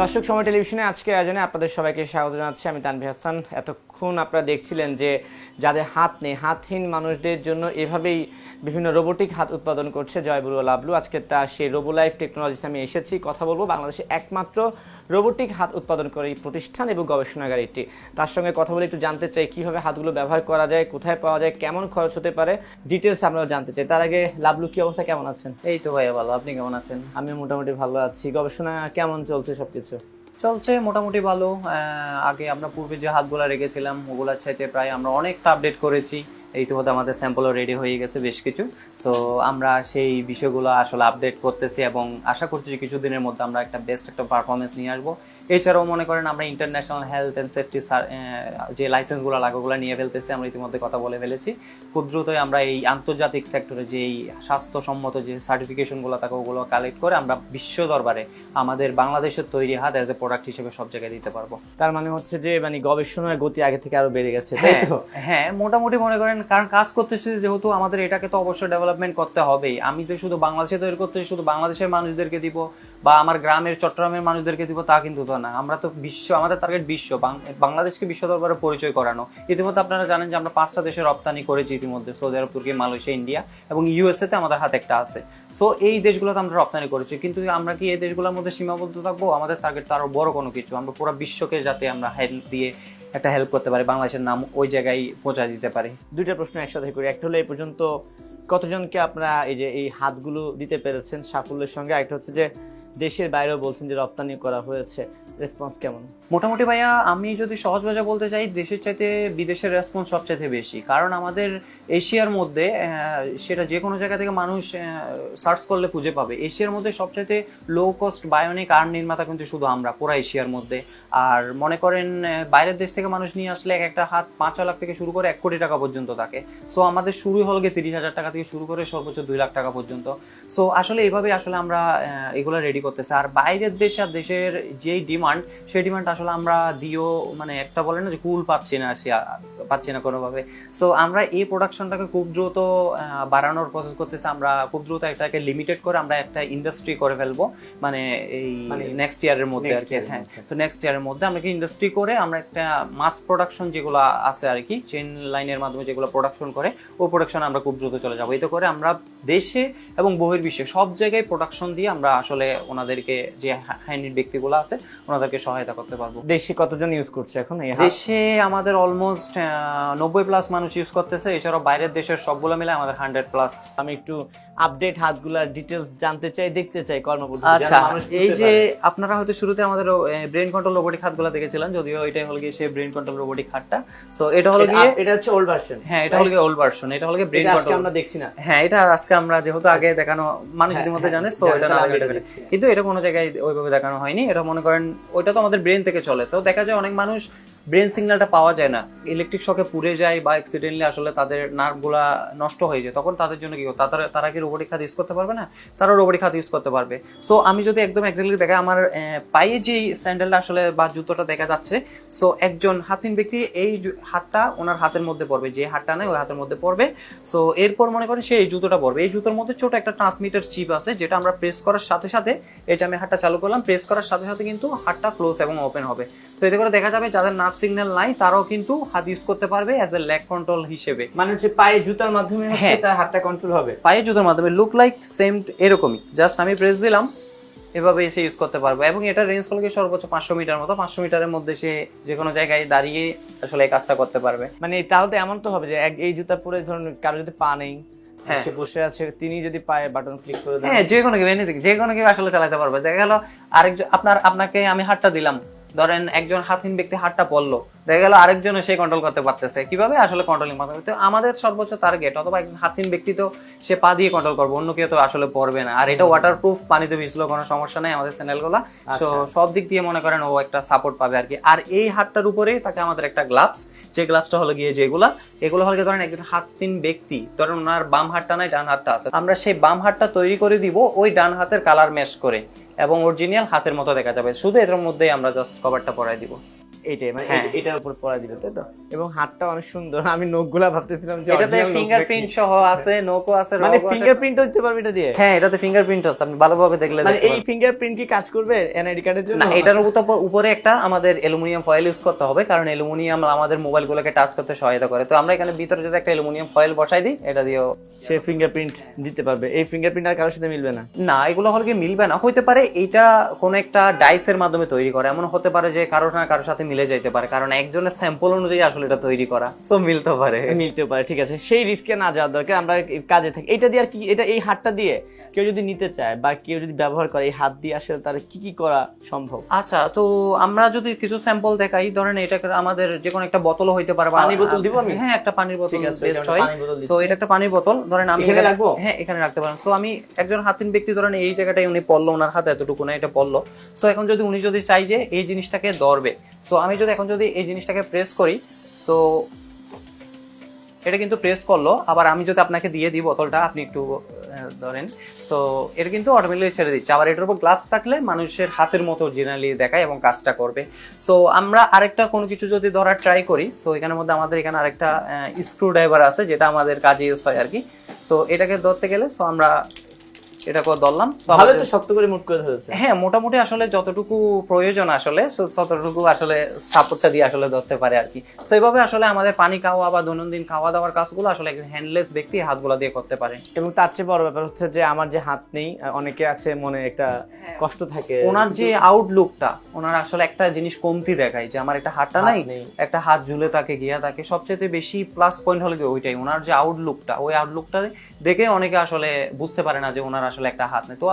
দর্শক সময় টেলিভিশনে আজকে আয়োজনে আপনাদের সবাইকে স্বাগত জানাচ্ছি। আমি তানভীর হাসান। এতক্ষণ আপনারা দেখছিলেন যে যাদের হাত নেই, হাতহীন মানুষদের জন্য এভাবেই বিভিন্ন রোবোটিক হাত উৎপাদন করছে জয়বুরু ও লাভলু। আজকে তার সেই রোবোলাইফ টেকনোলজিতে আমি এসেছি, কথা বলবো বাংলাদেশে একমাত্র রোবোটিক হাত উৎপাদন করে এই প্রতিষ্ঠান এবং গবেষণাগার এটি। তার সঙ্গে কথা বলে একটু জানতে চাই কীভাবে হাতগুলো ব্যবহার করা যায়, কোথায় পাওয়া যায়, কেমন খরচ হতে পারে, ডিটেলস আমরা জানতে চাই। তার আগে লাভলু, কি অবস্থা, কেমন আছেন? এই তো ভাইয়া ভালো, আপনি কেমন আছেন? আমি মোটামুটি ভালো আছি। গবেষণা কেমন চলছে? সবকিছু চলছে মোটামুটি ভালো। আগে আমরা পূর্বে যে হাতগুলা রেখেছিলাম ওগুলার চাইতে প্রায় আমরা অনেকটা আপডেট করেছি। ইতিমধ্যে আমাদের স্যাম্পলও রেডি হয়ে গেছে বেশ কিছু। সো আমরা সেই বিষয়গুলো আসলে আপডেট করতেছি এবং আশা করছি যে কিছুদিনের মধ্যে আমরা একটা বেস্ট একটা পারফরমেন্স নিয়ে আসবো। এছাড়াও মনে করেন আমরা ইন্টারন্যাশনাল হেলথ অ্যান্ড সেফটি যে লাইসেন্সগুলো লাগে ওগুলো নিয়ে ফেলতেছি। আমরা ইতিমধ্যে কথা বলে ফেলেছি। খুব দ্রুতই আমরা এই আন্তর্জাতিক সেক্টরে যে এই স্বাস্থ্যসম্মত যে সার্টিফিকেশনগুলো থাকে ওগুলো কালেক্ট করে আমরা বিশ্ব দরবারে আমাদের বাংলাদেশের তৈরি হাত অ্যাজ এ প্রোডাক্ট হিসেবে সব জায়গায় দিতে পারবো। তার মানে হচ্ছে যে গবেষণার গতি আগে থেকে আরো বেড়ে গেছে, তাই তো? হ্যাঁ, মোটামুটি মনে করেন, কারণ কাজ করতেছি যেহেতু আমাদের এটাকে তো অবশ্যই ডেভেলপমেন্ট করতে হবেই। আমি তো শুধু বাংলাদেশে তৈরি করতেছি, শুধু বাংলাদেশের মানুষদেরকে দিব বা আমার গ্রামের চট্টগ্রামের মানুষদেরকে দিব তা কিন্তু তো না। আমরা তো বিশ্ব, আমাদের টার্গেট বিশ্ব, বাংলাদেশকে বিশ্ব দরবারে পরিচয় করানো। ইতিমধ্যে আপনারা জানেন যে আমরা 5টা দেশে রপ্তানি করেছি ইতিমধ্যে, সৌদি আরব, তুর্কি, মালয়েশিয়া, ইন্ডিয়া এবং ইউএসএ তে আমাদের হাতে একটা আছে। সো এই দেশগুলোতে আমরা রপ্তানি করেছি, কিন্তু আমরা কি এই দেশগুলোর মধ্যে সীমাবদ্ধ থাকবো? আমাদের টার্গেট তো আরো বড় কোনো কিছু। আমরা পুরো বিশ্বকে যাতে আমরা হেল্প দিয়ে একটা হেল্প করতে পারি, বাংলাদেশের নাম ওই জায়গায় পৌঁছা দিতে পারি। দুইটা প্রশ্ন একসাথে করি। একটা হলো এই পর্যন্ত কতজনকে আপনারা এই হাতগুলো দিতে পেরেছেন সাফল্যের সঙ্গে? আরেকটা হচ্ছে যে দেশের বাইরেও বলছেন যে রপ্তানি করা হয়েছে, রেসপন্স কেমন? মোটামুটি ভাইয়া, আমি যদি সহজ ভাষা বলতে চাই, দেশের চাইতে বিদেশের রেসপন্স সবচাইতে বেশি। কারণ আমাদের এশিয়ার মধ্যে সেটা যে কোনো জায়গা থেকে মানুষ সার্চ করলে খুঁজে পাবে। এশিয়ার মধ্যে সবচাইতে লো কস্ট বায়োনিক আর্ম নির্মাতা কিন্তু শুধু আমরা, পুরো এশিয়ার মধ্যে। আর মনে করেন বাইরের দেশ থেকে মানুষ নিয়ে আসলে একটা হাত 5 লাখ থেকে শুরু করে 1 কোটি টাকা পর্যন্ত থাকে। সো আমাদের শুরু হল গিয়ে 30,000 টাকা থেকে শুরু করে সর্বোচ্চ 2 লাখ টাকা পর্যন্ত। সো আসলে এইভাবে আসলে আমরা এগুলো রেডি করতেছি। আর বাইরের দেশ আর দেশের যেই ডিমান্ড, সেই ডিমান্ড আসলে আমরা দিও মানে একটা বলে না যে কুল পাচ্ছি না কোনোভাবে। সো আমরা এই প্রোডাকশনটাকে খুব দ্রুত বাড়ানোর প্রসেস করতেছি। আমরা খুব দ্রুত এটাকে লিমিটেড করে আমরা একটা ইন্ডাস্ট্রি করে ফেলবো, মানে এই নেক্সট ইয়ারের মধ্যে আর কি। হ্যাঁ, তো নেক্সট ইয়ারের মধ্যে আমরা কি ইন্ডাস্ট্রি করে আমরা একটা মাস প্রোডাকশন যেগুলো আছে আর কি, চেইন লাইনের মাধ্যমে যেগুলো প্রোডাকশন করে, ওই প্রোডাকশনে আমরা খুব দ্রুত চলে যাবো। এতে করে আমরা দেশে এবং বহির্বিশ্বে সব জায়গায় প্রোডাকশন দিয়ে আমরা আসলে ওনাদেরকে যে হ্যান্ডিড ব্যক্তিগুলো আছে ওনাদেরকে সহায়তা করতে পারবো। দেশে কতজন ইউজ করছে এখন এই হাত? দেশে আমাদের অলমোস্ট 90+ মানুষ ইউজ করতেছে। এছাড়াও বাইরের দেশের সবগুলো মিলে আমাদের 100+। আমি একটু আপডেট হাতগুলার ডিটেলস জানতে চাই, দেখতে চাই কর্মপদ্ধতি। আচ্ছা, এই যে আপনারা হয়তো শুরুতে আমাদের ব্রেন কন্ট্রোল রোবোটিক হাতগুলো দেখেছিলেন, যদিও এটাই হলো গিয়ে সেই ব্রেন কন্ট্রোল রোবোটিক হাতটা। সো এটা হলো গিয়ে, এটা হচ্ছে ওল্ড ভার্সন। হ্যাঁ, এটা হলো গিয়ে ওল্ড ভার্সন। এটা হলো গিয়ে ব্রেন কন্ট্রোল আমরা দেখছি না। হ্যাঁ, এটা আজকে আমরা যেহেতু আগে দেখানো মানুষ ইতিমধ্যে জানে, সো এটা না, কিন্তু এটা কোনো জায়গায় ওইভাবে দেখানো হয়নি। এটা মনে করেন ওইটা তো আমাদের ব্রেন থেকে চলে। তো দেখা যায় অনেক মানুষ ব্রেন সিগন্যালটা পাওয়া যায় না, ইলেকট্রিক শকে পুড়ে যায় বা অ্যাক্সিডেন্টলি আসলে তাদের নার্ভগুলা নষ্ট হয়ে যায়। তখন তাদের জন্য কি তারা কি রোবোটিক হাত ইউজ করতে পারবে না? তারা রোবোটিক হাত ইউজ করতে পারবে। সো আমি যদি একদম এক্স্যাক্টলি দেখাই, আমার পায়ে যে স্যান্ডেলটা আসলে বা জুতোটা দেখা যাচ্ছে, সো একজন হাতহীন ব্যক্তি এই হাতটা ওনার হাতের মধ্যে পড়বে, যে হাতটা নেই ওই হাতের মধ্যে পড়বে। সো এরপর মনে করেন সে এই জুতোটা পড়বে। এই জুতোর মধ্যে ছোট একটা ট্রান্সমিটার চিপ আছে, যেটা আমরা প্রেস করার সাথে সাথে, এই যে আমি হাতটা চালু করলাম, প্রেস করার সাথে সাথে কিন্তু হাতটা ক্লোজ এবং ওপেন হবে। তো এতে করে দেখা যাবে যাদের নার্ভ সিগন্যাল নাই তারাও কিন্তু হাত ইউজ করতে পারবে অ্যাজ এ লেগ কন্ট্রোল হিসেবে। মানে হচ্ছে পায়ে জুতার মাধ্যমে তার হাতটা কন্ট্রোল হবে। পায়ে জুতার মাধ্যমে লুক লাইক সেম এরকমই, জাস্ট আমি প্রেস দিলাম, এভাবে এসে ইউজ করতে পারবো। এবং এটা রেঞ্জ হলো সর্বোচ্চ 500 মিটার মতো। 500 মিটারের মধ্যে সে যে কোনো জায়গায় দাঁড়িয়ে আসলে এই কাজটা করতে পারবে। মানে তাহলে তো এমন তো হবে যে এই জুতা পরে ধরুন কারো যদি পা নেই, সে বসে আছে, তিনি যদি পায়ে বাটন ক্লিক করে দেন, হ্যাঁ, যে কোনো কেউ এনিথিং, যে কোনো কেউ আসলে চালাতে পারবে। দেখা গেল আরেকজন আপনাকে আমি হাতটা দিলাম, ধরেন একজন হাতহীন ব্যক্তি হাতটা পড়লো, দেখা গেল আরেকজন সে কন্ট্রোল করতে পারতেছে। কিভাবে? আসলে কন্ট্রোলিং মাধ্যমে। তো আমাদের সর্বোচ্চ টার্গেট, অথবা একজন হাতহীন ব্যক্তি তো সে পা দিয়ে কন্ট্রোল করবে, অন্য কেউ তো আসলে পড়বে না। আর এটা ওয়াটারপ্রুফ, পানিতে ভিজলেও কোনো সমস্যা নেই আমাদের চ্যানেলগুলো। তো সব দিক দিয়ে মনে করেন ও একটা সাপোর্ট পাবে আর কি। আর এই হাতটার উপরে তাকে আমাদের একটা গ্লাভস, যে গ্লাভসটা হলো গিয়ে এগুলো হলো গিয়ে ধরেন একজন হাতহীন ব্যক্তি, ধরেন ওনার বাম হাতটা নাই, ডান হাতটা আছে, আমরা সেই বাম হাতটা তৈরি করে দিব ওই ডান হাতের কালার ম্যাচ করে, এবং অরিজিনাল হাতের মতো দেখা যাবে। শুধু এটার মধ্যেই আমরা জাস্ট কভারটা পরাই দিব। এইটাই মানে হ্যাঁ। এটার উপর পড়া দিল তাই তো, এবং হাতটা অনেক সুন্দর। আমি নখগুলা ভাবতেছিলাম যে এটাতে original নখ ফিঙ্গারপ্রিন্ট নাকি। সহ আছে, নোকও আছে, মানে রগও আছে। ফিঙ্গারপ্রিন্টও দিতে পারবে এটা দিয়ে? হ্যাঁ, এটাতে ফিঙ্গারপ্রিন্ট আছে, আপনি ভালোভাবে দেখলে মানে দেখতে এই পারবেন। ফিঙ্গারপ্রিন্ট কি কাজ করবে এনআইডি কার্ডের জন্য? না, এটার উপরে একটা আমাদের অ্যালুমিনিয়াম ফয়েল ইউজ করতে হবে, কারণ অ্যালুমিনিয়াম আমাদের মোবাইলগুলোকে টাচ করতে সহায়তা করে। তো আমরা এখানে ভিতরে যদি একটা অ্যালুমিনিয়াম ফয়েল বসাই দিই, এটা দিয়েও সে ফিঙ্গারপ্রিন্ট দিতে পারবে। এই ফিঙ্গারপ্রিন্ট আর কারোর সাথে মিলবে না? না, এগুলো হলে কি মিলবে না, হইতে পারে এইটা কোন একটা ডাইসের মাধ্যমে তৈরি করা, এমন হতে পারে যে কারোর না কারোর সাথে মিলে যাইতে পারে, কারণ একজনের স্যাম্পল অনুযায়ী আসলে এটা তৈরি করা, সো মিলতে পারে। মিলতেও পারে, ঠিক আছে। সেই রিস্কে না যাওয়ার দরকার, আমরা কাজে থাকি। এটা দিয়ে আর কি, এটা এই হাতটা দিয়ে কেউ যদি নিতে চায় বা কেউ যদি ব্যবহার করে এই হাত দিয়ে, আসলে তার কি কি করা সম্ভব? আচ্ছা, তো আমরা যদি কিছু স্যাম্পল দেখাই, ধরেন এটা আমাদের যে কোনো একটা বোতলও হইতে পারে, পানির বোতল দিব আমি? হ্যাঁ, একটা পানির বোতল ঠিক আছে, বেস্ট যেমন হয়। পানির বোতল সো এটা একটা পানির বোতল, ধরেন আমি এখানে রাখবো? হ্যাঁ, এখানে রাখতে পারেন। সো আমি একজন হাতিন ব্যক্তি, ধরেন এই জায়গাটায় উনি পড়লো, ওনার হাতে এতটুকু না, এটা পড়লো। সো এখন যদি উনি যদি চাই যে এই জিনিসটাকে ধরবে, সো আমি যদি এখন যদি এই জিনিসটাকে প্রেস করি, সো এটা কিন্তু প্রেস করলো। আবার আমি যদি আপনাকে দিয়ে দিই বোতলটা, আপনি একটু ধরেন, সো এটা কিন্তু অটোমেটিক্যালি ছেড়ে দিচ্ছে। আবার এটার উপর গ্লাভস থাকলে মানুষের হাতের মতো অরিজিনালি দেখায় এবং কাজটা করবে। সো আমরা আরেকটা কোনো কিছু যদি ধরার ট্রাই করি, সো এখানের মধ্যে আমাদের এখানে আরেকটা স্ক্রু ড্রাইভার আছে, যেটা আমাদের কাজে ইউজ হয় আর কি। সো এটাকে ধরতে গেলে, সো আমরা এটাকে ধরলাম। ভালো তো, শক্ত করে মুট করে ধরেছে। হ্যাঁ, মোটামুটি আসলে যতটুকু প্রয়োজন আসলে ততটুকু আসলে সাপোর্টটা দিয়ে আসলে ধরতে পারে আর কি। তো এইভাবে আসলে আমাদের পানি খাওয়া বা দৈনন্দিন খাওয়া দাওয়ার কাজগুলো আসলে একজন হ্যান্ডলেস ব্যক্তি হাতগুলো দিয়ে করতে পারে। এবং তার চেয়ে বড় ব্যাপার হচ্ছে যে আমার যে হাত নেই, অনেকে আছে মনে একটা কষ্ট থাকে। ওনার যে আউটলুকটা, ওনার আসলে একটা জিনিস কমতি দেখায় যে আমার একটা হাতটা নাই, একটা হাত ঝুলে থাকে, গিয়া থাকে। সবচেয়ে বেশি প্লাস পয়েন্ট হলো কি ওইটাই, ওনার যে আউটলুকটা, ওই আউটলুকটা দেখে অনেকে আসলে বুঝতে পারে না যে ওনার আসলে একটা হাত নেই। তো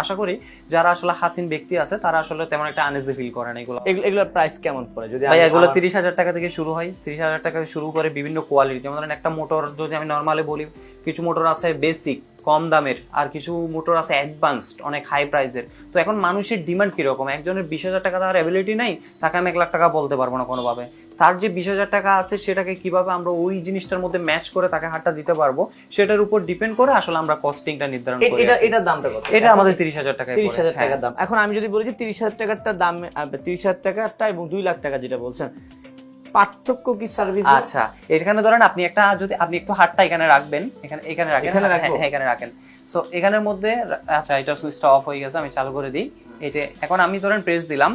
আশা করি যারা আসলে হাতহীন ব্যক্তি আছে, তারা আসলে তেমন একটা আনইজি ফিল করে না। এগুলোর প্রাইস কেমন পড়ে? যদি ভাই, এগুলো 30,000 টাকা থেকে শুরু হয়। 30,000 টাকা থেকে শুরু করে বিভিন্ন কোয়ালিটি, যেমন ধরেন একটা মোটর যদি আমি নর্মালি বলি, কিছু মোটর আছে বেসিক কম দামের, আর কিছু মোটর আছে অ্যাডভান্সড অনেক হাই প্রাইসের। তো এখন মানুষের ডিমান্ড কিরকম, একজনের 20,000 টাকা দেওয়ার অ্যাবিলিটি নাই, তাকে আমি 1 লাখ টাকা বলতে পারবো না কোনোভাবে। তার যে 20,000 টাকা আছে, সেটাকে কিভাবে আমরা ওই জিনিসটার মধ্যে ম্যাচ করে তাকে হাতটা দিতে পারবো, সেটার উপর ডিপেন্ড করে আসলে আমরা কস্টিংটা নির্ধারণ করি। এটার দামটা কত? এটা আমাদের 30,000 টাকা। 30,000 টাকার দাম। এখন আমি যদি বলি যে 30,000 টাকারটা দাম, 30,000 টাকারটা এবং 2 লাখ টাকা যেটা বলছেন, পার্থক্য কি সার্ভিস? আচ্ছা, এখানে ধরেন আপনি একটা, যদি আপনি একটু হাতটা এখানে রাখবেন, এখানে রাখেন, হ্যাঁ এখানে রাখেন। সো এখানের মধ্যে, আচ্ছা এটা সুইচটা অফ হয়ে গেছে, আমি চালু করে দিই। এই যে এখন আমি ধরেন প্রেস দিলাম,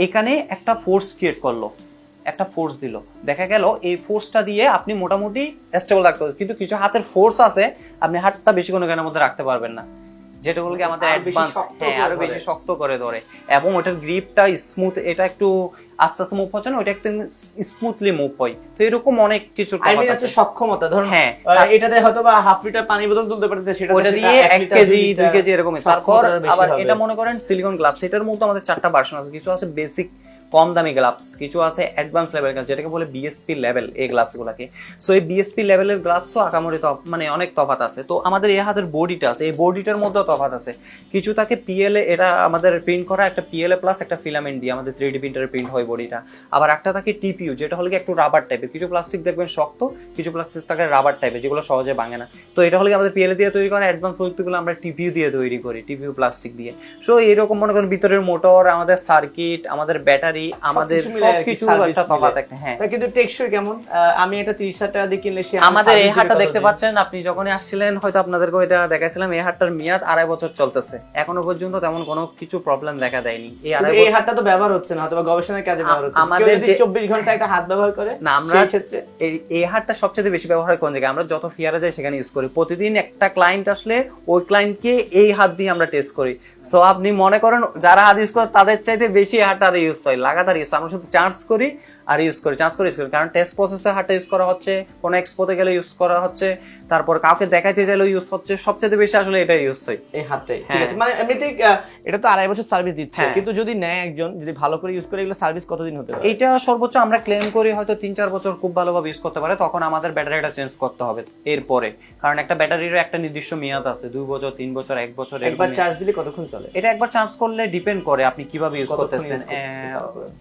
এখানে একটা ফোর্স ক্রিয়েট করলো, একটা ফোর্স দিল, দেখা গেল এই ফোর্সটা দিয়ে আপনি মোটামুটি স্টেবল রাখতে পারবেন। কিন্তু কিছু হাতের ফোর্স আছে, আপনি হাতটা বেশি কোনো এখানের মধ্যে রাখতে পারবেন না, যেটাগুলোকে আমাদের অ্যাডভান্স, হ্যাঁ আরো বেশি শক্ত করে ধরে, এবং ওটার গ্রিপটা স্মুথ, এটা একটু আস্তে আস্তে মুভ হচ্ছে না, ওটা একটু স্মুথলি মুভ হয়। তো এরকম অনেক কিছু আছে সক্ষমতা। ধরুন হ্যাঁ, এটাতে হয়তো বা হাফ লিটার পানি বোতল তুলতে পারতেছে, সেটা ওটা দিয়ে 1 কেজি 2 কেজি এরকম। তারপর আবার এটা মনে করেন সিলিকন গ্লাভস, এটার মধ্যে আমাদের 4টা ভার্সন আছে। কিছু আছে বেসিক কম দামি গ্লাভস, কিছু আছে অ্যাডভান্স লেভেল, যেটাকে বলে বিএসপি লেভেল, এই গ্লাভস গুলাকে। সো এই বিএসপি লেভেলের গ্লাভসও আকামরি মানে অনেক তফাৎ আছে। তো আমাদের এই হাতের বডিটা আছে, এই বডিটার মধ্যেও তফাৎ আছে। কিছু তাকে পিএলএ, এটা আমাদের প্রিন্ট করা একটা পিএলএ প্লাস একটা ফিলামেন্ট দিয়ে আমাদের 3D প্রিন্টারে প্রিন্ট হয় বডিটা। আবার একটা থাকে টিপিইউ, যেটা হলো একটু রাবার টাইপের। কিছু প্লাস্টিক দেখবেন শক্ত, কিছু প্লাস্টিক থাকে রাবার টাইপের, যেগুলো সহজে ভাঙে না। তো এটা হলো আমাদের পিএলএ দিয়ে তৈরি করা, অ্যাডভান্স প্রযুক্তিগুলো আমরা টিপিইউ দিয়ে তৈরি করি, টিপিইউ প্লাস্টিক দিয়ে। সো এরকম মনে করেন ভিতরের মোটর, আমাদের সার্কিট, আমাদের ব্যাটারি, আমাদের সবকিছু একটা তফাৎ একটা। হ্যাঁ, কিন্তু টেকসই কেমন? আমি এটা 30,000 টাকা দিয়ে কিনলে সে আমাদের এই হাটটা দেখতে পাচ্ছেন, আপনি যখনই আসছিলেন হয়তো আপনাদেরকে এটা দেখাইছিলাম। এই হাটটার মেয়াদ 2.5 বছর চলতেছে, এখনো পর্যন্ত তেমন কোনো কিছু প্রবলেম দেখা দেয়নি। এই হাটটা তো ব্যবহার হচ্ছে না, অথবা গবেষণার কাজে ব্যবহার হচ্ছে। আমাদের 24 ঘন্টা একটা হাত ব্যবহার করে না, আমরা এই হাটটা সবচেয়ে বেশি ব্যবহার হয় কোন জায়গায়? আমরা যত ফিয়ারে যাই সেখানে ইউজ করি। প্রতিদিন একটা ক্লায়েন্ট আসলে ওই ক্লায়েন্টকে এই হাত দিয়ে আমরা টেস্ট করি। সো আপনি মনে করেন যারা হাত ইউজ করে তাদের চাইতে বেশি হাতটা ইউজ হয়, লাগাতার ইউজ। আমরা শুধু চার্জ করি আর ইউজ করি, কারণ টেস্ট প্রসেসে হাতটা ইউজ করা হচ্ছে, কোনো এক্সপোতে গেলে ইউজ করা হচ্ছে, তারপর কাউকে দেখাইতে গেলেও ইউজ হচ্ছে। সবচেয়ে বেশি আসলে এটা ইউজ হয়, এই হাতটাই। ঠিক আছে, মানে এমনিতে এটা তো 2.5 বছর সার্ভিস দিচ্ছে, কিন্তু যদি নেয় একজন, যদি ভালো করে ইউজ করে, এগুলো সার্ভিস কতদিন হতে পারে? এটা সর্বোচ্চ আমরা ক্লেম করি হয়তো 3-4 বছর খুব ভালোভাবে ইউজ করতে পারে। তখন আমাদের ব্যাটারিটা চেঞ্জ করতে হবে এরপরে, কারণ একটা ব্যাটারির একটা নির্দিষ্ট মেয়াদ আছে, 2 বছর 3 বছর 1 বছর। একবার চার্জ দিলে কতক্ষণ চলে? এটা একবার চার্জ করলে ডিপেন্ড করে আপনি কিভাবে ইউজ করতেছেন।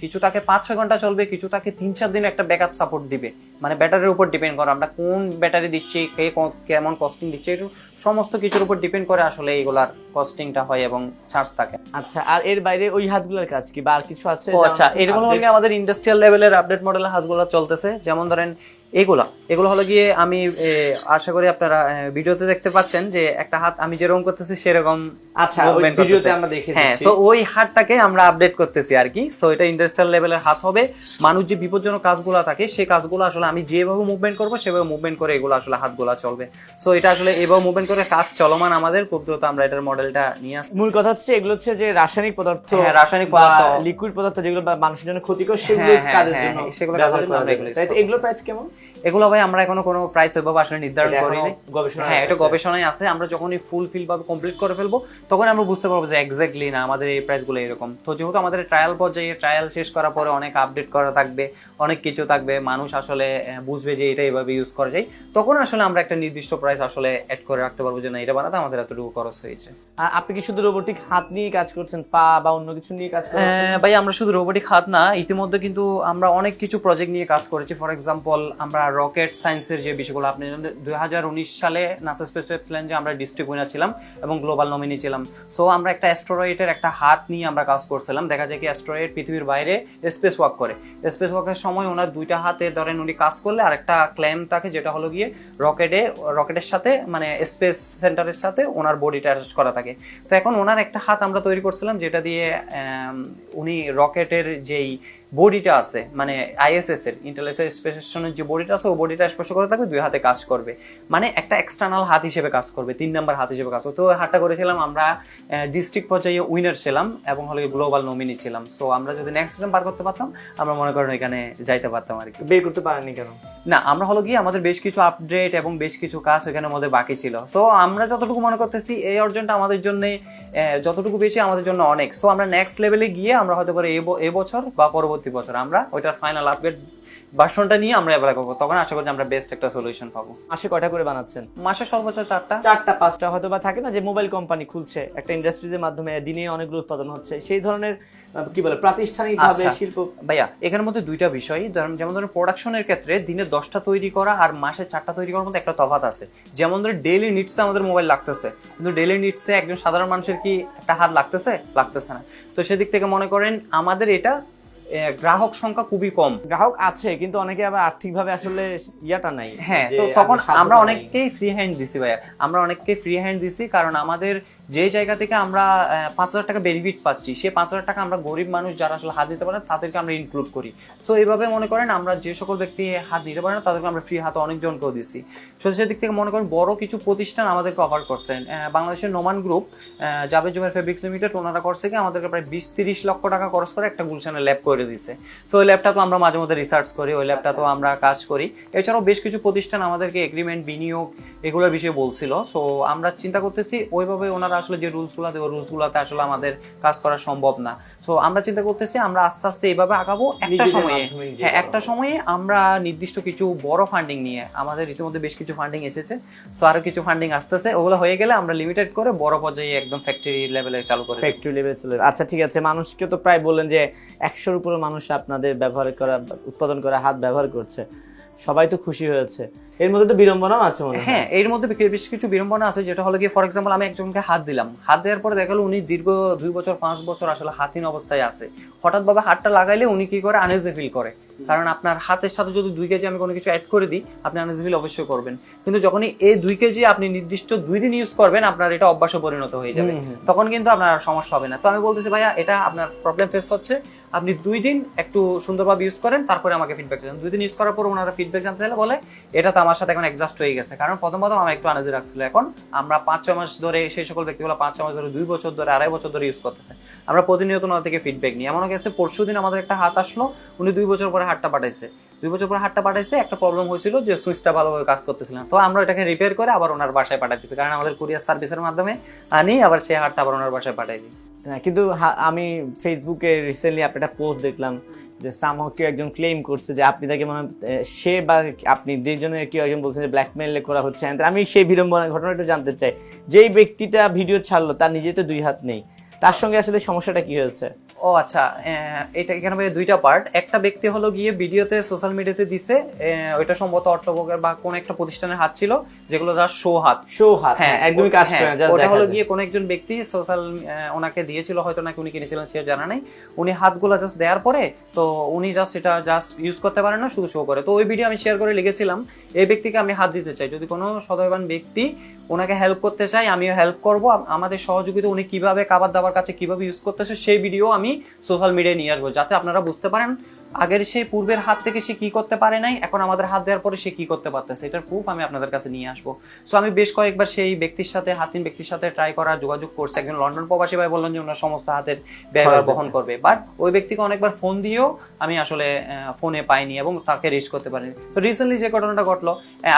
কিছু তাকে 5-6 ঘন্টা চলবে, কিছু তাকে 3-4 দিন একটা ব্যাকআপ সাপোর্ট দিবে। মানে ব্যাটারির উপর ডিপেন্ড করে আমরা কোন ব্যাটারি দিচ্ছি, কে কেমন কস্টিং দিচ্ছে, এটা সমস্ত কিছুর উপর ডিপেন্ড করে আসলে এইগুলার কস্টিংটা হয় এবং চার্জ থাকে। আচ্ছা, আর এর বাইরে ওই হাতগুলোর কাজ কি বা আর কিছু আছে? আচ্ছা, এরকম হলে আমাদের ইন্ডাস্ট্রিয়াল লেভেলের আপডেট মডেলের হাঁসগুলো চলতেছে। যেমন ধরেন এগুলো হলো গিয়ে আমি আশা করি আপনারা ভিডিওতে দেখতে পাচ্ছেন যে একটা হাত আমি যেরকম করতেছি সেরকম আচ্ছা, ওই ভিডিওতে আমরা দেখেছি। হ্যাঁ, সো ওই হাতটাকে আমরা আপডেট করতেছি আর কি। সো এটা ইন্ডাস্ট্রিয়াল লেভেলের হাত হবে। মানুষ যে বিপজ্জনক কাজগুলো থাকে সেই কাজগুলো আসলে আমি যেভাবে মুভমেন্ট করবো সেভাবে মুভমেন্ট করে এগুলো আসলে হাতগুলা চলবে। সো এটা আসলে এভাবে মুভমেন্ট করে কাজ চলমান আমাদের, খুব দ্রুত আমরা এটার মডেলটা নিয়ে আসছি। মূল কথা হচ্ছে এগুলো হচ্ছে যে রাসায়নিক পদার্থ, হ্যাঁ, রাসায়নিক পদার্থ, লিকুইড পদার্থ যেগুলো মানুষের জন্য ক্ষতিকর, সেগুলো কাজের জন্য সেগুলো ব্যবহার করা আমরা যায়। তাই এগুলো প্রাইস কেমন? এগুলো ভাই আমরা এখনো কোনো প্রাইস এভাবে আসলে নির্ধারণ করিনি। হ্যাঁ, এটা গবেষণায় আছে। আমরা যখনই ফুলফিল ভাবে কমপ্লিট করে ফেলবো তখন আমরা বুঝতে পারবো যে এক্স্যাক্টলি না আমাদের এই প্রাইসগুলো এরকম। তো যেহেতু আমাদের ট্রায়াল পর্যায়ে, ট্রায়াল শেষ করার পরে অনেক আপডেট করা থাকবে, অনেক কিছু থাকবে, মানুষ আসলে বুঝবে যে এটা এভাবে ইউজ করা যায়, তখন আসলে আমরা একটা নির্দিষ্ট প্রাইস আসলে অ্যাড করে রাখতে পারবো যে না, এটা বানাতে আমাদের এতটুকু খরচ হয়েছে। আপনি কি শুধু রোবোটিক হাত নিয়ে কাজ করছেন, পা বা অন্য কিছু নিয়ে কাজ করছেন? ভাই আমরা শুধু রোবোটিক হাত না, ইতিমধ্যে কিন্তু আমরা অনেক কিছু প্রজেক্ট নিয়ে কাজ করেছি। ফর এক্সাম্পল, আমরা রকেট সায়েন্সের যে বিষয়গুলো, আপনি 2019 সালে নাসা স্পেস চ্যালেঞ্জে আমরা ডিস্ট্রিক্ট উইনার ছিলাম এবং গ্লোবাল নমিনি ছিলাম। সো আমরা একটা অ্যাস্টেরয়েডের একটা হাত নিয়ে আমরা কাজ করছিলাম। দেখা যায় কি অ্যাস্টেরয়েড পৃথিবীর বাইরে স্পেস ওয়াক করে, স্পেস ওয়াকের সময় ওনার দুইটা হাতে ধরেন উনি কাজ করলে আর একটা ক্ল্যাম থাকে যেটা হলো গিয়ে রকেটের সাথে মানে স্পেস সেন্টারের সাথে ওনার বডিটা অ্যাটাচ করা থাকে। তো এখন ওনার একটা হাত আমরা তৈরি করছিলাম যেটা দিয়ে উনি রকেটের যেই বডিটা আছে, মানে আইএসএস এর ইন্টারন্যাশনাল স্পেস স্টেশনের যে বডিটা আছে, ওই বডিটা স্পর্শ করে থাকবে, দুই হাতে কাজ করবে, মানে একটা এক্সটার্নাল হাত হিসেবে কাজ করবে, 3 নাম্বার হাত হিসেবে কাজ করবে। তো ওই হাতটা করেছিলাম আমরা, ডিস্ট্রিক্ট পর্যায়ে উইনার ছিলাম এবং হলো গ্লোবাল নমিনি ছিলাম। সো আমরা যদি নেক্সট টাইম বার করতে পারতাম, আমরা মনে করেন এখানে যাইতে পারতাম আর কি। বের করতে পারেননি কেন? না, আমরা হলো গিয়ে আমাদের বেশ কিছু আপডেট এবং বেশ কিছু কাজ এখানে মধ্যে বাকি ছিল। সো আমরা যতটুকু মনে করতেছি এই অর্জনটা আমাদের জন্য যতটুকু বেশি আমাদের জন্য অনেক। সো আমরা নেক্সট লেভেলে গিয়ে আমরা হতে পারে এবছর বা পরবর্তী বছর আমরা ওইটার ফাইনাল আপডেট ভার্সনটা নিয়ে আমরা অ্যাপ্লাই করবো। তখন আশা করি আমরা বেস্ট একটা সলিউশন পাবো। মাসে কয়টা করে বানাচ্ছেন? মাসে সর্বোচ্চ 4টা 5টা হয়তো বা থাকে না যে মোবাইল কোম্পানি খুলছে একটা ইন্ডাস্ট্রিজের মাধ্যমে, দিনে অনেকগুলো উৎপাদন হচ্ছে, সেই ধরনের কি বলে প্রাতিষ্ঠানিক ভাবে শিল্প। ভাইয়া এখানের মধ্যে দুইটা বিষয়, যেমন ধরেন প্রোডাকশনের ক্ষেত্রে দিনে 10টা তৈরি করা আর মাসে 4টা তৈরি করার মধ্যে একটা তফাৎ আছে। যেমন ধরে ডেইলি নিডসে আমাদের মোবাইল লাগতেছে, কিন্তু ডেইলি নিডসে একজন সাধারণ মানুষের কি একটা হাত লাগতেছে না। তো সেদিক থেকে মনে করেন আমাদের এটা গ্রাহক সংখ্যা খুবই কম। গ্রাহক আছে কিন্তু অনেকে আবার আর্থিকভাবে আসলে ইয়াটা নাই। হ্যাঁ, তো তখন আমরা অনেককেই ফ্রি হ্যান্ড দিছি ভাইয়া, আমরা অনেককেই ফ্রি হ্যান্ড দিছি, কারণ আমাদের যে জায়গা থেকে আমরা 5,000 টাকা বেনিফিট পাচ্ছি, সেই 5,000 টাকা আমরা গরিব মানুষ যারা আসলে হাত দিতে পারে না তাদেরকে আমরা ইনক্লুড করি। সো এইভাবে মনে করেন আমরা যে সকল ব্যক্তি হাত দিতে পারে না তাদেরকে আমরা ফ্রি হাতে অনেকজনকেও দিছি। সো সেদিক থেকে মনে করেন বড় কিছু প্রতিষ্ঠান আমাদেরকে অফার করছেন। বাংলাদেশের Noman group, Jabed Zuber fabrics limited, ওনারা করছে কি আমাদেরকে প্রায় 20-30 লক্ষ টাকা খরচ করে একটা গুলশানের ল্যাব করে দিছে। সো ওই ল্যাবটা তো আমরা মাঝে মধ্যে রিসার্চ করি, ওই ল্যাবটা তো আমরা কাজ করি। এছাড়াও বেশ কিছু প্রতিষ্ঠান আমাদেরকে এগ্রিমেন্ট, বিনিয়োগ এগুলোর বিষয়ে বলছিল। সো আমরা চিন্তা করতেছি ওইভাবে ওনারা আসলে যে রুলসগুলো দেবে রুলসগুলোতে আসলে আমাদের কাজ করা সম্ভব না। সো আমরা চিন্তা করতেছি আমরা আস্তে আস্তে এইভাবে আগাবো। একটা সময়ে আমরা নির্দিষ্ট কিছু বড় ফান্ডিং নিয়ে, আমাদের ইতিমধ্যে বেশ কিছু ফান্ডিং এসেছে, সো আরো কিছু ফান্ডিং আসতেছে, ওগুলো হয়ে গেলে আমরা লিমিটেড করে বড় পর্যায়ে একদম ফ্যাক্টরি লেভেলে চালু করে। ফ্যাক্টরি লেভেলে চলে। আচ্ছা ঠিক আছে, মানুষকে তো প্রায় বললেন যে 100-র উপরে মানুষ আপনাদের ব্যবহার করা, উৎপাদন করা হাত ব্যবহার করছে, সবাই তো খুশি হয়েছে। এর মধ্যে তো বিড়ম্বনাও আছে মনে হয়। হ্যাঁ, এর মধ্যে বেশ কিছু বিড়ম্বনা আছে, যেটা হলো গিয়ে ফর এক্সাম্পল আমি একজনকে হাত দিলাম, হাত দেওয়ার পরে দেখালো উনি দীর্ঘ 2 বছর 5 বছর আসলে হাতহীন অবস্থায় আছে। হঠাৎ ভাবে হাতটা লাগাইলে উনি কি করে, আনইজি ফিল করে। কারণ আপনার হাতের সাথে যদি 2 কেজি আমি কোনো কিছু অ্যাড করে দিই, আপনি আনইজি ফিল অবশ্যই করবেন। কিন্তু যখনই এই 2 কেজি আপনি নির্দিষ্ট 2 দিন ইউজ করবেন, আপনার এটা অভ্যাসে পরিণত হয়ে যাবে, তখন কিন্তু আপনার সমস্যা হবে না। তো আমি বলতেছি ভাইয়া এটা আপনার প্রবলেম ফেস হচ্ছে, আপনি 2 দিন একটু সুন্দরভাবে ইউজ করেন, তারপরে আমাকে ফিডব্যাক দেন। 2 দিন ইউজ করার পর ওনারা ফিডব্যাক জানতে চাইলে বলে এটা তো আমার সাথে এখন অ্যাডজাস্ট হয়ে গেছে। কারণ প্রথম আমার একটু আনাজি রাখছিল, এখন আমরা 5-6 মাস ধরে, সেই সকল ব্যক্তিগুলো 5-6 মাস ধরে, 2 বছর ধরে, 2.5 বছর ধরে ইউজ করতেছে। আমরা প্রতিনিয়ত ওনার থেকে ফিডব্যাক নিই। এমন গেছে পরশুদিন আমাদের একটা হাত আসলো, উনি 2 বছর পরে হাতটা পাঠাইছে। 2 বছর পরে হাতটা পাঠাইছে, একটা প্রবলেম হয়েছিল যে সুইচটা ভালোভাবে কাজ করতেছিল না। তো আমরা এটাকে রিপেয়ার করে আবার ওনার বাসায় পাঠাইতেছি, কারণ আমাদের কুরিয়ার সার্ভিসের মাধ্যমে আনি আবার সেই হাতটা আবার ওনার বাসায় পাঠাই দিই। কিন্তু আমি ফেসবুকে রিসেন্টলি একটা পোস্ট দেখলাম যে সামহাও কেউ একজন ক্লেম করছে যে আপনি তাকে মানে সে বা আপনি দুইজনের কেউ একজন বলছেন যে ব্ল্যাকমেল করা হচ্ছে। আমি সেই বিড়ম্বনার ঘটনাটা জানতে চাই, যেই ব্যক্তিটা ভিডিও ছাড়লো তার নিজে তো 2 হাত নেই, তার সঙ্গে আসলে সমস্যাটা কি হয়েছে? ও আচ্ছা, এটা এখানে ভাই দুইটা পার্ট। একটা ব্যক্তি হলো গিয়ে ভিডিওতে সোশ্যাল মিডিয়াতে দিছে, ওইটা সম্ভবত অর্থবকের বা কোন একটা প্রতিষ্ঠানের হাত ছিল, যেগুলো যার শো হাত। হ্যাঁ একদমই কাজ করে না, ওটা হলো গিয়ে কোন একজন ব্যক্তি সোশ্যাল ওনাকে দিয়েছিল, হয়তো নাকি উনি কিনেছিলেন সে জানা নাই। উনি হাতগুলো জাস্ট দেওয়ার পরে তো উনি জাস্ট এটা জাস্ট ইউজ করতে পারেন না, শুধু শো করে। তো ওই ভিডিও আমি শেয়ার করে লিখেছিলাম এই ব্যক্তিকে আমি হাত দিতে চাই, যদি কোনো সদয়বান ব্যক্তি ওনাকে হেল্প করতে চাই আমিও হেল্প করব। আমাদের সহযোগিতা উনি কিভাবে খাবার দাবার কাছে কিভাবে ইউজ করতেছে সেই ভিডিও আমি সোশ্যাল মিডিয়ায় নিয়ে আসবো, যাতে আপনারা বুঝতে পারেন আগের সে পূর্বের হাত থেকে সে কি করতে পারে নাই, এখন আমাদের হাত দেওয়ার পরে সে কি করতে পারতেছে, এটার প্রুফ আমি আপনাদের কাছে নিয়ে আসবো। সো আমি বেশ কয়েকবার সেই ব্যক্তির সাথে হাতিন ব্যক্তির সাথে ট্রাই করার যোগাযোগ করছি। একজন লন্ডন প্রবাসী ভাই বললেন যে ওনার সমস্ত হাতের ব্যয়ভার বহন করবে, বাট ওই ব্যক্তিকে অনেকবার ফোন দিয়েও আমি আসলে ফোনে পাইনি এবং তাকে রিচ করতে পারিনি। তো রিসেন্টলি যে ঘটনাটা ঘটলো,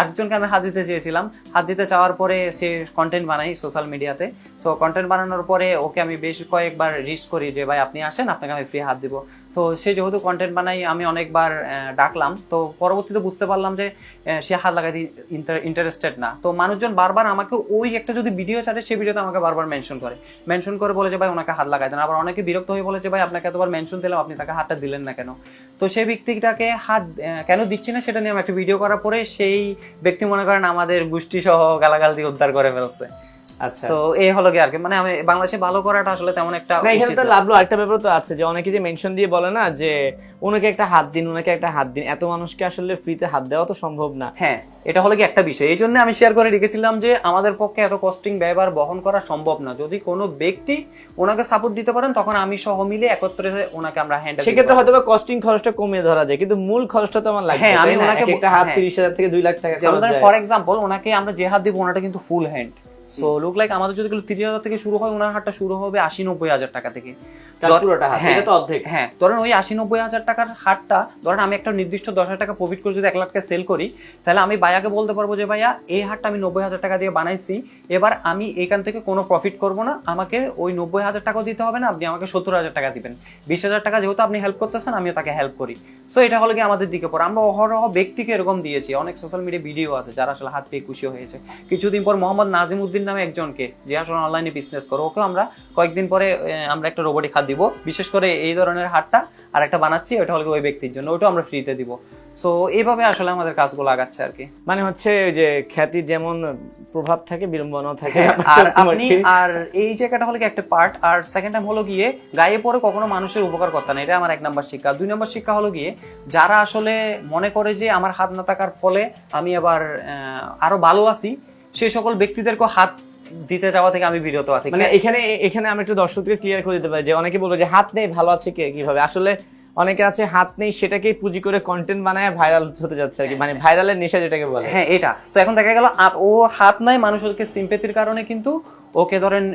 একজনকে আমি হাত দিতে চেয়েছিলাম, হাত দিতে চাওয়ার পরে সে কন্টেন্ট বানাই সোশ্যাল মিডিয়াতে। তো কন্টেন্ট বানানোর পরে ওকে আমি বেশ কয়েকবার রিচ করি যে ভাই আপনি আসেন, আপনাকে আমি ফ্রি হাত দিব। তো সে যেহেতু কন্টেন্ট বানাই আমি অনেকবার ডাকলাম, তো পরবর্তীতে বুঝতে পারলাম যে সে হাত লাগাইতে ইন্টারেস্টেড না। তো মানুষজন বারবার আমাকে ওই একটা যদি ভিডিও ছাড়ে সেই ভিডিওতে আমাকে বারবার মেনশন করে বলে যে ভাই ওনাকে হাত লাগাই দেন। আবার অনেকে বিরক্ত হয়ে বলে যে ভাই আপনাকে এতবার মেনশন দিলাম, আপনি তাকে হাতটা দিলেন না কেন। তো সেই ব্যক্তিটাকে হাত কেন দিচ্ছি না সেটা নিয়ে আমি একটা ভিডিও করার পরে সেই ব্যক্তি মনে করেন আমাদের গোষ্ঠী সহ গালাগাল দিয়ে উদ্ধার করে ফেলছে। আচ্ছা, তো এই হলো কি আর কি, মানে আমি বাংলাদেশে ভালো করাটা আসলে তেমন একটা না এখানে তো লাভলো আরেকটা ব্যাপার তো আছে যে অনেকে যে মেনশন দিয়ে বলে না যে ওনাকে একটা হাত দিন, ওনাকে একটা হাত দিন, এত মানুষকে আসলে ফ্রিতে হাত দেওয়া তো সম্ভব না। হ্যাঁ, এটা হলো কি একটা বিষয়, এই জন্য আমি শেয়ার করে রেখেছিলাম যে আমাদের পক্ষে এত কস্টিং ব্যয়ভার বহন করা সম্ভব না। যদি কোনো ব্যক্তি ওনাকে সাপোর্ট দিতে পারেন তখন আমি সহ মিলে একত্রে ওনাকে আমরা হ্যান্ডেল, সেক্ষেত্রে হয়তো কস্টিং খরচটা কমিয়ে ধরা যায়, কিন্তু মূল খরচটা তো আমার লাগবে। হ্যাঁ, আমি ওনাকে একটা হাত 30,000 থেকে 2 লাখ টাকা খরচ যায়। ফর এক্সাম্পল ওনাকে আমরা যে হাত দিব ওনাটা কিন্তু full hand. So look like আমাদের যদি 30,000 থেকে শুরু হয়, ওনার হাতটা শুরু হবে 80-90,000 টাকা থেকে। হ্যাঁ, ধরেন ওই 80-90,000 টাকার হাতটা ধরেন আমি একটা নির্দিষ্ট 10,000 টাকা প্রফিট করে যদি 1 লাখ টাকা সেল করি, তাহলে আমি ভাইয়াকে বলতে পারবো যে ভাইয়া এই হাতটা আমি 90,000 টাকা দিয়ে বানাইছি, এবার আমি এখান থেকে কোনো প্রফিট করব না, আমাকে ওই 90,000 টাকাও দিতে হবে না, আপনি আমাকে 70,000 টাকা দিবেন। 20,000 টাকা যেহেতু আপনি হেল্প করতেছেন আমিও তাকে হেল্প করি। সো এটা হলো কি আমাদের দিকে পড়ে। আমরা অহরহ ব্যক্তিকে এরকম দিয়েছি, অনেক সোশ্যাল মিডিয়া ভিডিও আছে যারা আসলে হাত পেয়ে খুশি হয়েছে। কিছুদিন পর মোহাম্মদ নাজিমউদ্দিন নামে একজনকে, যে আসলে অনলাইনে বিজনেস করে, ওকে আমরা কয়েকদিন পরে আমরা একটা রোবটিক হাত দিব, বিশেষ করে এই ধরনের হাতটা আর একটা বানাচ্ছি, ওটা হলো ওই ব্যক্তির জন্য, ওটা আমরা ফ্রিতে দিব। সো এইভাবে আসলে আমাদের কাজগুলো আগাচ্ছে আর কি। মানে হচ্ছে যে খ্যাতি যেমন প্রভাব থাকে বিড়ম্বনাও থাকে। আর আপনি আর এই জায়গাটা হলো কি একটা পার্ট। আর সেকেন্ড টাইম হলো গিয়ে গায়ে পরে কখনো মানুষের উপকার করতে না, এটা আমার 1 নাম্বার শিক্ষা। 2 নাম্বার শিক্ষা হলো গিয়ে যারা আসলে মনে করে যে আমার হাত না থাকার ফলে আমি আবার আরো ভালো আছি, সেই সকল ব্যক্তিদেরকে হাত দিতে যাওয়া থেকে আমি বিরত আছি। মানে এখানে আমি একটু দর্শকদের ক্লিয়ার করে দিতে পারি যে অনেকে বলবে যে হাত নেই ভালো আছে কিভাবে, আসলে অনেকে আছে হাত নেই সেটাকেই পুঁজি করে কন্টেন্ট বানায় ভাইরাল হতে যাচ্ছে আর কি, মানে ভাইরালের নেশা যেটাকে বলে। হ্যাঁ, এটা তো এখন দেখা গেল ও হাত নাই, মানুষকে সিম্পেথির কারণে কিন্তু ওকে ধরেন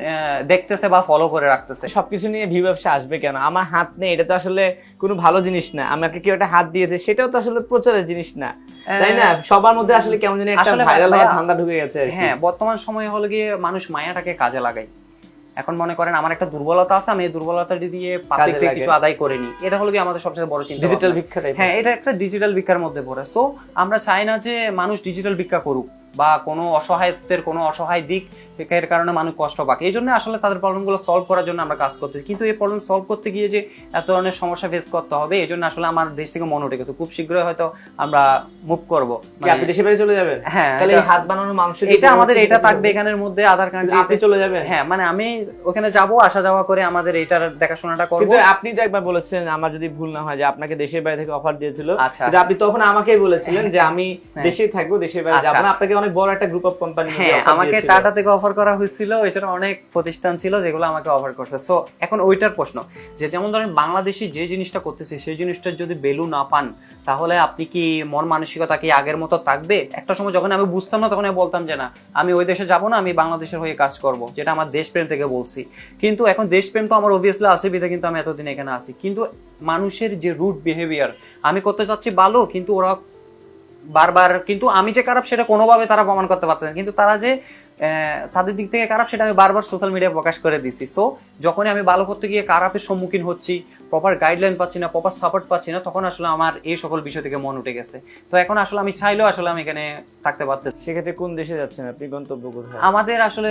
দেখতেছে বা ফলো করে রাখতেছে। সবকিছু নিয়ে ভিউ ব্যবসা আসবে কেন? আমার হাত নেই এটা তো আসলে কোনো ভালো জিনিস না, আমাকে কেউ একটা হাত দিয়েছে সেটাও তো আসলে প্রচারের জিনিস না, তাই না? সবার মধ্যে আসলে কেমন জানি একটা ভাইরাল হওয়ার ধান্দা ঢুকে গেছে। হ্যাঁ, বর্তমান সময়ে হলো গিয়ে মানুষ মায়াটাকে কাজে লাগায়। এখন মনে করেন আমার একটা দুর্বলতা আছে, আমি এই দুর্বলতা দিয়ে পাবলিককে কিছু আদায় করে নিই, এটা হলো কি আমাদের সবচেয়ে বড় চিন্তা। ডিজিটাল ভিক্ষা। হ্যাঁ, এটা একটা ডিজিটাল ভিক্ষার মধ্যে পড়ে। সো আমরা চাই না যে মানুষ ডিজিটাল ভিক্ষা করুক বা কোনো অসহায়ত্বের কোনো অসহায় দিক এর কারণে মানুষ কষ্ট পাক। এই জন্য আসলে তাদের প্রবলেমগুলো সলভ করার জন্য আমরা কাজ করতেছি। কিন্তু এই প্রবলেম সলভ করতে গিয়ে যে এত ধরনের সমস্যা ফেস করতে হবে, এই জন্য আসলে আমার দেশ থেকে মনে উঠে গেছে খুব শীঘ্রই হয়তো আমরা মুভ করবো। আপনি দেশে বাইরে চলে যাবেন? হ্যাঁ, তাহলে এই হাত বানানোর মানুষের এটা আমাদের এটা থাকবে এখানের মধ্যে আধার কার্ড। আপনি চলে যাবেন? হ্যাঁ, মানে আমি ওখানে যাব, আসা যাওয়া করে আমাদের এটার দেখাশোনাটা করব। কিন্তু আপনি তো একবার বলেছিলেন, আমার যদি ভুল না হয়, যে আপনাকে দেশের বাইরে থেকে অফার দিয়েছিল। আচ্ছা, কিন্তু আপনি তখন আমাকেই বলেছিলেন যে আমি দেশেই থাকবো, দেশের বাইরে যাব না। আপনাকে অনেক বড় একটা গ্রুপ অফ কোম্পানি আমাকে টাটা থেকে অফার করা হয়েছিল, এছাড়া অনেক প্রতিষ্ঠান ছিল যেগুলো আমাকে অফার করছে। সো এখন ওইটার প্রশ্ন যে যেমন ধরেন বাংলাদেশি যে জিনিসটা করতেছে সেই জিনিসটার যদি ভ্যালু না পান, তাহলে আপনি কি মন মানসিকতা কি আগের মতো থাকবে? একটা সময় যখন আমি বুঝতাম না তখন আমি বলতাম যে না, আমি ওই দেশে যাব না, আমি বাংলাদেশের হয়ে কাজ করব, যেটা আমার দেশপ্রেম থেকে বলছি। কিন্তু এখন দেশপ্রেম তো আমার অবভিয়াসলি আছে, বিধে কিন্তু আমি এতদিন এখানে আছি। কিন্তু মানুষের যে রুট বিহেভিয়ার, আমি করতে চাচ্ছি ভালো, কিন্তু ওরা বারবার, কিন্তু আমি যে খারাপ সেটা কোনোভাবে তারা প্রমাণ করতে পারছে না। কিন্তু তারা যে তাদের দিক থেকে খারাপ সেটা আমি বারবার সোশ্যাল মিডিয়ায় প্রকাশ করে দিছি। সো যখনই আমি ভালো করতে গিয়ে খারাপের সম্মুখীন হচ্ছি, প্রপার গাইডলাইন পাচ্ছি না, প্রপার সাপোর্ট পাচ্ছি না, তখন আসলে আমার এই সকল বিষয় থেকে মন উঠে গেছে। তো এখন আসলে আমি চাইলেও আসলে আমি এখানে থাকতে পারতেছি। সেক্ষেত্রে কোন দেশে যাচ্ছেন আপনি, গন্তব্য কোথায়? আমাদের আসলে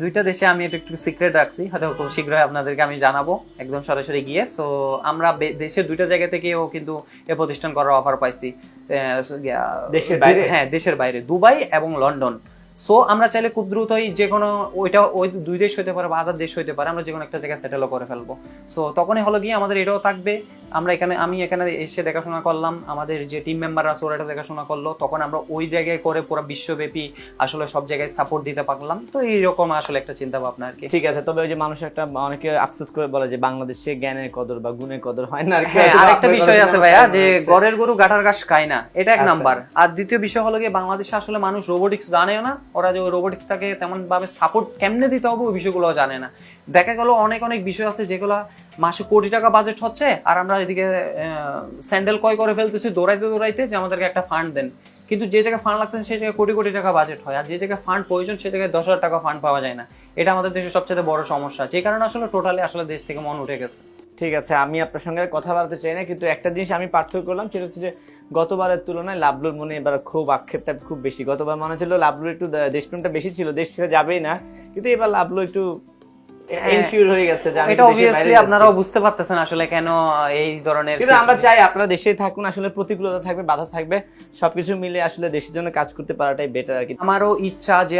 দুইটা দেশে আমি এটা একটু সিক্রেট রাখছি, হয়তো খুব শীঘ্রই আপনাদেরকে আমি জানাবো একদম সরাসরি গিয়ে। সো আমরা দেশের দুইটা জায়গা থেকেও কিন্তু এ প্রতিষ্ঠান করার অফার পাইছি। দেশের বাইরে? হ্যাঁ, দেশের বাইরে, দুবাই এবং লন্ডন। সো আমরা চাইলে খুব দ্রুতই যে কোনো ওই দুই দেশ হইতে পারে বা আদার দেশ হইতে পারে, আমরা যে কোনো একটা জায়গায় সেটেলও করে ফেলবো। সো তখনই হলো গিয়ে আমাদের এটাও থাকবে, আমি এখানে এসে দেখাশোনা করলাম, আমাদের যে টিম মেম্বার আছে ওরা এটা দেখাশোনা করলো, তখন আমরা ওই জায়গায় করে পুরো বিশ্বব্যাপী আসলে সব জায়গায় সাপোর্ট দিতে পারলাম। তো এইরকম আসলে একটা চিন্তা ভাবনা আর কি। ঠিক আছে, তবে ওই যে মানুষ একটা অনেকে আফসোস করে বলে যে বাংলাদেশে জ্ঞানের কদর বা গুণের কদর হয় না। হ্যাঁ, আরেকটা বিষয় আছে ভাইয়া, যে ঘরের গরু গাঠার ঘাস খায় না, এটা এক নাম্বার। আর দ্বিতীয় বিষয় হলো গিয়ে বাংলাদেশে আসলে মানুষ রোবোটিক্স জানেও না, ওরা যে রোবোটিক্সটাকে তেমন ভাবে সাপোর্ট কেমনে দিতে হবে ওই বিষয়গুলো জানে না। দেখা গেল অনেক অনেক বিষয় আছে যেগুলো মাসে কোটি টাকা বাজেট হচ্ছে, আর আমরা এদিকে স্যান্ডেল ক্রয় করে ফেলতেছি দৌড়াইতে দৌড়াইতে যে আমাদেরকে একটা ফান্ড দেন, কিন্তু যে জায়গায় ফান্ড লাগতেছে সেই জায়গায় কোটি কোটি টাকা বাজেট হয়, আর যে জায়গায় ফান্ড প্রয়োজন সেই জায়গায় 10,000 টাকা ফান্ড পাওয়া যায় না। এটা আমাদের দেশের সবচেয়ে বড় সমস্যা, যে কারণে আসলে টোটালি আসলে দেশ থেকে মন উঠে গেছে। ঠিক আছে, আমি আপনার সঙ্গে কথা বলতে চাই না, কিন্তু একটা জিনিস আমি পার্থক্য করলাম, সেটা হচ্ছে যে গতবারের তুলনায় লাভলুর মনে এবার খুব আক্ষেপটা খুব বেশি। গতবার মনে হচ্ছিল লাভলুর একটু দেশপ্রেমটা বেশি ছিল, দেশ ছেড়ে যাবেই না, কিন্তু এবার লাভলু একটু এনশিওর হয়ে গেছে। এটা অবভিয়াসলি আপনারাও বুঝতে পারতেছেন আসলে কেন এই ধরনের। কিন্তু আমরা চাই আপনারা দেশেই থাকুন, আসলে প্রতিকূলতা থাকবে, বাধা থাকবে, সবকিছু মিলে আসলে দেশের জন্য কাজ করতে পারাটাই বেটার আর কি। আমারও ইচ্ছা যে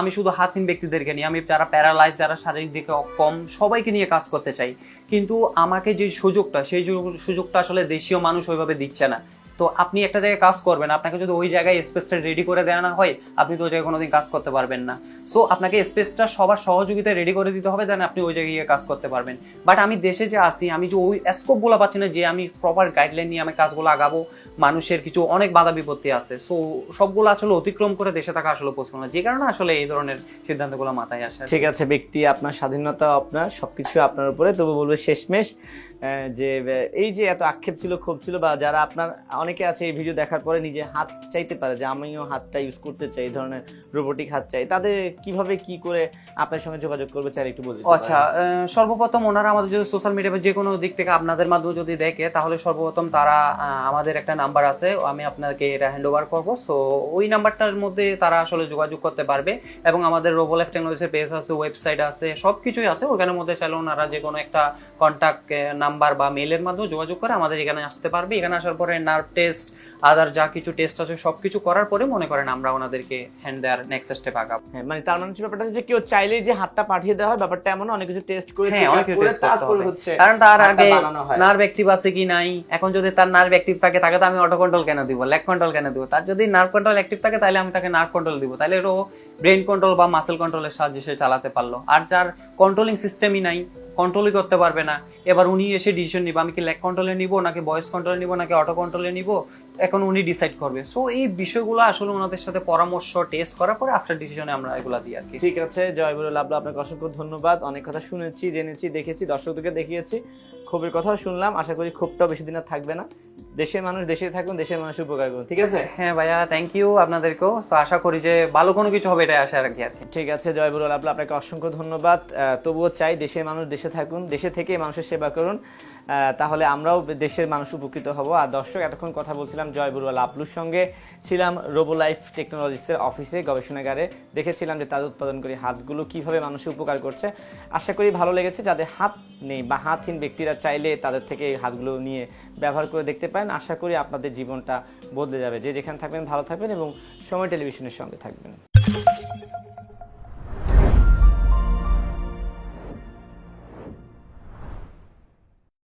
আমি শুধু হাতহীন ব্যক্তিদেরকে নিয়ে, আমি যারা প্যারালাইজ, যারা শারীরিক দিকে অক্ষম, সবাইকে নিয়ে কাজ করতে চাই, কিন্তু আমাকে যে সুযোগটা, সেই সুযোগটা আসলে দেশীয় মানুষ ওইভাবে দিচ্ছে না। তো আপনি একটা জায়গায় কাজ করবেন, আপনাকে যদি ওই জায়গায় স্পেসটা রেডি করে দেওয়া না হয়, আপনি তো ওই জায়গায় কোনোদিন কাজ করতে পারবেন না। সো আপনাকে স্পেসটা সবার সহযোগিতায় রেডি করে দিতে হবে, দেন আপনি ওই জায়গায় গিয়ে কাজ করতে পারবেন। বাট আমি দেশে যে আসি, আমি যে ওই স্কোপগুলো পাচ্ছি না যে আমি প্রপার গাইডলাইন নিয়ে আমি কাজগুলো আগাবো। মানুষের কিছু অনেক বাধা বিপত্তি আছে, সো সবগুলো আসলে অতিক্রম করে দেশে থাকা আসলে পছন্দ না, যে কারণে আসলে এই ধরনের সিদ্ধান্তগুলো মাথায় আসে। ঠিক আছে, ব্যক্তি আপনার স্বাধীনতা, আপনার সবকিছু আপনার উপরে, তবু বলবো শেষমেশ যে এই যে এত আক্ষেপ ছিল, ক্ষোভ ছিল, বা যারা আপনার অনেকে আছে এই ভিডিও দেখার পরে নিজে হাত চাইতে পারে যে আমিও হাতটা ইউজ করতে চাই, এই ধরনের রোবোটিক হাত চাই, তাদের কিভাবে কি করে আপনার সঙ্গে যোগাযোগ করবে চাই একটু বলতে? আচ্ছা, সর্বপ্রথম ওনারা আমাদের যদি সোশ্যাল মিডিয়া যে কোনো দিক থেকে আপনাদের মাধ্যমে যদি দেখে, তাহলে সর্বপ্রথম তারা আমাদের একটা নাম্বার আছে, আমি আপনাকে এটা হ্যান্ড ওভার করবো। সো ওই নাম্বারটার মধ্যে তারা আসলে যোগাযোগ করতে পারবে, এবং আমাদের রোবোলাইফ টেকনোলজির পেজ আছে, ওয়েবসাইট আছে, সবকিছুই আছে। ওখানের মধ্যে চাইলে ওনারা যে কোনো একটা কন্ট্যাক্ট নাম্বার বা মেইলের মাধ্যমে যোগাযোগ করে আমাদের এখানে আসতে পারবে। এখানে আসার পরে নার্ভ টেস্ট, আদার যা কিছু টেস্ট আছে সবকিছু করার পরে মনে করেন আমরা ওনাদেরকে হ্যান্ড দেওয়ার নেক্সট স্টেপ আগাবো। হ্যাঁ, মানে তার মানে ব্যাপারটা হচ্ছে কেউ চাইলেই যে হাতটা পাঠিয়ে দেওয়া হয় ব্যাপারটা এমন, অনেক কিছু টেস্ট করে, হ্যাঁ, অনেক কিছু টেস্ট করতে হবে, কারণ তার আগে নার্ভ অ্যাক্টিভ আছে কি নাই। এখন যদি তার নার্ভ অ্যাক্টিভ থাকে, তাকে তো আমি অটো কন্ট্রোল কেন দিব, লেগ কন্ট্রোল কেন দিব? তার যদি নার্ভ কন্ট্রোল অ্যাক্টিভ থাকে তাহলে আমি তাকে নার্ভ কন্ট্রোল দিব, তাহলে ও ব্রেন কন্ট্রোল বা মাসেল কন্ট্রোলের সাহায্যে সে চালাতে পারলো। আর যার কন্ট্রোলিং সিস্টেমই নাই, কন্ট্রোলই করতে পারবে না, এবার উনি এসে ডিসিশন নিব, আমি কি লেগ কন্ট্রোলে নিব নাকি ভয়েস কন্ট্রোলে নিব নাকি অটো কন্ট্রোলে নিব, এখন উনি ডিসাইড করবে। সো এই বিষয়গুলো আসলে ওনাদের সাথে পরামর্শ টেস্ট করার পরে আফটার ডিসিশনে আমরা এগুলা দিই আর কি। ঠিক আছে, জয়বুরুল আবলু, আপনাকে অসংখ্য ধন্যবাদ। অনেক কথা শুনেছি, জেনেছি, দেখেছি, দর্শকদেরকে দেখিয়েছি, ক্ষোভের কথাও শুনলাম। আশা করি ক্ষোভটাও বেশি দিন আর থাকবে না। দেশের মানুষ দেশে থাকুন, দেশের মানুষ উপকার করুন। ঠিক আছে? হ্যাঁ ভাইয়া, থ্যাংক ইউ আপনাদেরকেও। তো আশা করি যে ভালো কোনো কিছু হবে, এটাই আশা রাখি আর কি। ঠিক আছে, জয়বুরুল আবলু, আপনাকে অসংখ্য ধন্যবাদ। তবুও চাই দেশের মানুষ দেশে থাকুন, দেশে থেকে মানুষের সেবা করুন, তাহলে আমরাও দেশের মানুষ উপকৃত হব। আর দর্শক, এতক্ষণ কথা বলছিলাম জয়বুরুল আবলুর সঙ্গে, ছিলাম রোবোলাইফ টেকনোলজিসের অফিসে, গবেষণাগারে, দেখেছিলাম যে তাদের উৎপাদনকারী হাতগুলো কিভাবে মানুষের উপকার করছে। আশা করি ভালো লেগেছে। যাদের হাত নেই বা হাতহীন ব্যক্তিরা চাইলে তাদের থেকে এই হাতগুলো নিয়ে ব্যবহার করে দেখতে পারেন। আশা করি আপনাদের জীবনটা বদলে যাবে। যে যেখানে থাকবেন ভালো থাকবেন এবং সময় টেলিভিশনের সঙ্গে থাকবেন।